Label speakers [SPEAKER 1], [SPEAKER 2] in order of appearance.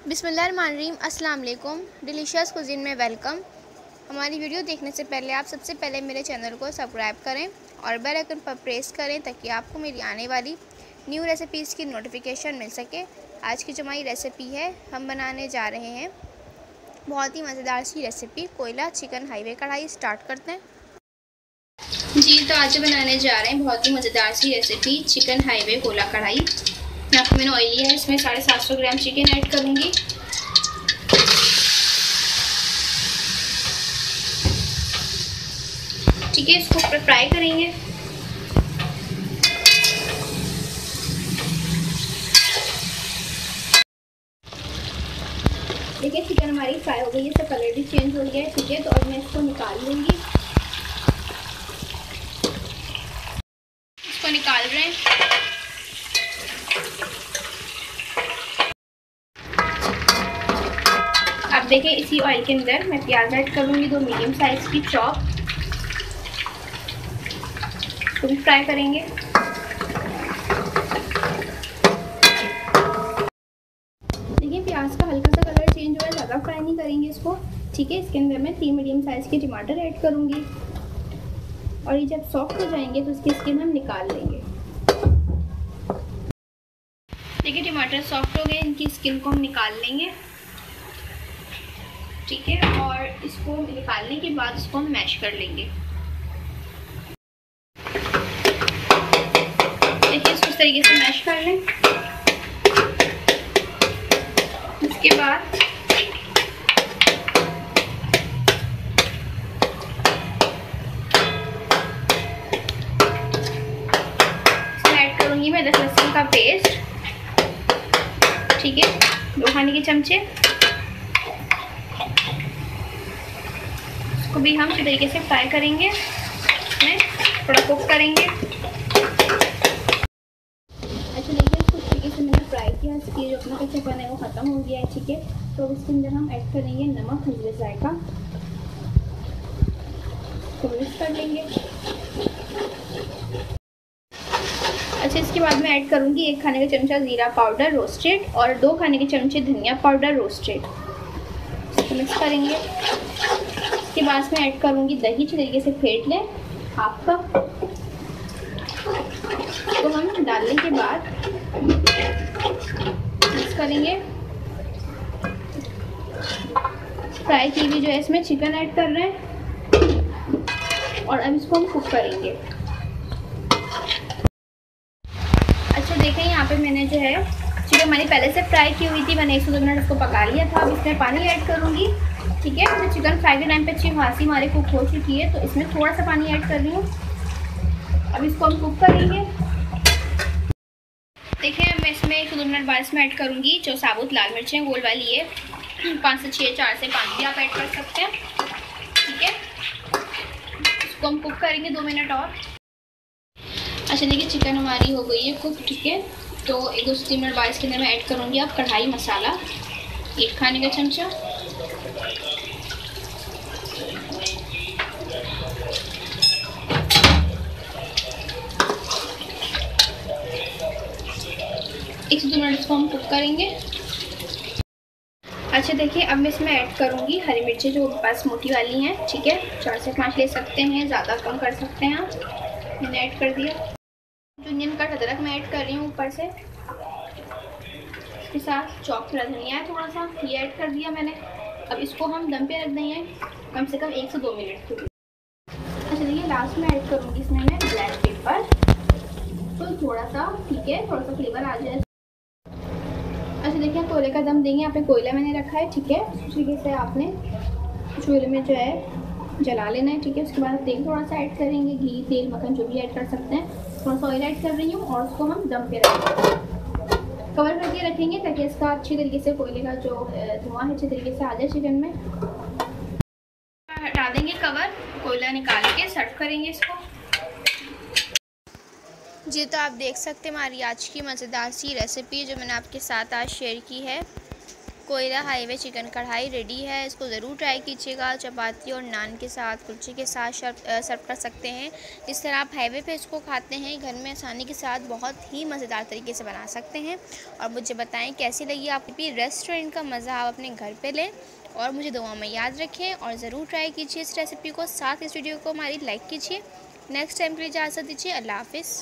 [SPEAKER 1] बिस्मिल्लाहिर्रहमानिर्रहीम, अस्सलाम वालेकुम। डिलीशियस कुज़ीन में वेलकम। हमारी वीडियो देखने से पहले आप सबसे पहले मेरे चैनल को सब्सक्राइब करें और बेल आइकन पर प्रेस करें ताकि आपको मेरी आने वाली न्यू रेसिपीज़ की नोटिफिकेशन मिल सके। आज की जो हमारी रेसिपी है, हम बनाने जा रहे हैं बहुत ही मज़ेदार सी रेसिपी कोयला चिकन हाईवे कढ़ाई। स्टार्ट करते हैं जी। तो आज बनाने जा रहे हैं बहुत ही मज़ेदार सी रेसिपी चिकन हाईवे कोयला कढ़ाई। यहाँ पर मैंने ऑयल लिया है, इसमें 750 ग्राम चिकन ऐड करूँगी। ठीक है, इसको ऊपर फ्राई करेंगे। देखिए चिकन हमारी फ्राई हो गई है, इसका कलर भी चेंज हो गया है। ठीक है, तो अब मैं इसको निकाल लूँगी। इसको निकाल रहे हैं। अब देखिए इसी ऑयल के अंदर मैं प्याज ऐड करूँगी, 2 मीडियम साइज की चॉप, तो भी फ्राई करेंगे। देखिए प्याज का हल्का सा कलर चेंज हुआ है, ज़्यादा फ्राई नहीं करेंगे इसको। ठीक है, इसके अंदर मैं 3 मीडियम साइज के टमाटर ऐड करूँगी और ये जब सॉफ्ट हो जाएंगे तो इसकी स्किन हम निकाल लेंगे। देखिए टमाटर सॉफ्ट हो गए, इनकी स्किन को हम निकाल लेंगे। ठीक है, और इसको निकालने के बाद इसको हम मैश कर लेंगे। देखिए इसको इस तरीके से मैश कर लें। इसके बाद इसमें ऐड करूंगी मैं अदरक लहसुन का पेस्ट। ठीक है, 2 खाने के चमचे। इसको भी हम इसी तरीके से फ्राई करेंगे, इसमें थोड़ा कुक करेंगे। अच्छा देखिए इसको इस तरीके से मैंने फ्राई किया, इसकी जो अपना कच्चापन है वो ख़त्म हो गया है। ठीक है, तो इसके अंदर हम ऐड करेंगे नमक, हल्दी, जायका, तो मिक्स कर लेंगे। अच्छा इसके बाद मैं ऐड करूँगी 1 खाने का चमचा ज़ीरा पाउडर रोस्टेड और 2 खाने के चमचे धनिया पाउडर रोस्टेड, तो मिक्स करेंगे। इसके बाद मैं ऐड करूँगी दही, अच्छी तरीके से फेंट लें, 1/2 कप। तो हम डालने के बाद मिक्स करेंगे। फ्राई की हुई जो है इसमें चिकन ऐड कर रहे हैं और अब इसको हम कुक करेंगे। अच्छा देखें यहाँ पे मैंने जो है चिकन हमारी पहले से फ्राई की हुई थी, मैंने 1 से 2 मिनट उसको पका लिया था। अब इसमें पानी ऐड करूँगी। ठीक है, तो चिकन फ्राई के टाइम पे अच्छी खासी हमारी कुक हो चुकी है, तो इसमें थोड़ा सा पानी ऐड कर रही हूँ। अब इसको हम कुक करेंगे। देखिए मैं इसमें 1 से 2 मिनट बाद इसमें ऐड करूँगी जो साबुत लाल मिर्चें गोल वाली है, 5 से 6, 4 से 5 भी आप ऐड कर सकते हैं। ठीक है, इसको हम कुक करेंगे 2 मिनट और। अच्छा देखिए चिकन हमारी हो गई है कुक। ठीक है, तो 1 से 3 मिनट बाद इसके अंदर मैं ऐड करूँगी अब कढ़ाई मसाला, 1 खाने का चमचा। एक से 2 मिनट इसको हम कुक करेंगे। अच्छा देखिए अब मैं इसमें ऐड करूँगी हरी मिर्चें जो मेरे पास मोटी वाली हैं। ठीक है, 4 से 5 ले सकते हैं, ज़्यादा कम कर सकते हैं आप। मैंने ऐड कर दिया। ऑनियन कट अदरक मैं ऐड कर रही हूँ ऊपर से, इसके साथ चॉप करा धनिया है थोड़ा सा, ये ऐड कर दिया मैंने। अब इसको हम दम पे रख देंगे कम से कम 1 से 2 मिनट के लिए। अच्छा देखिए लास्ट में ऐड करूँगी इसमें मैं ब्लैक पेपर, तो थोड़ा सा, ठीक है, थोड़ा सा फ्लेवर आ जाए। अच्छा देखिए कोयले का दम देंगे, यहाँ पे कोयला मैंने रखा है। ठीक है, उस तरीके से आपने चूल्हे में जो है जला लेना है। ठीक है, उसके बाद तेल थोड़ा सा ऐड करेंगे, घी, तेल, मक्खन जो भी ऐड कर सकते हैं। थोड़ा सा ऑयल ऐड कर रही हूँ और उसको हम दम पे रखेंगे, कवर करके रखेंगे ताकि इसका अच्छी तरीके से कोयले का जो धुआं है अच्छी तरीके से आ जाए चिकन में। हटा देंगे कवर, कोयला निकाल के सर्व करेंगे इसको। जी तो आप देख सकते हैं हमारी आज की मज़ेदार सी रेसिपी जो मैंने आपके साथ आज शेयर की है। कोयला हाईवे चिकन कढ़ाई रेडी है। इसको ज़रूर ट्राई कीजिएगा। चपाती और नान के साथ, कुलचे के साथ सर्व कर सकते हैं। जिस तरह आप हाईवे पे इसको खाते हैं, घर में आसानी के साथ बहुत ही मज़ेदार तरीके से बना सकते हैं। और मुझे बताएं कैसी लगी आपको भी। रेस्टोरेंट का मज़ा आप अपने घर पे लें और मुझे दुआ में याद रखें और ज़रूर ट्राई कीजिए इस रेसिपी को। साथ इस वीडियो को हमारी लाइक कीजिए। नेक्स्ट टाइम के लिए इजाज़त दीजिए। अल्लाह हाफ़िज़।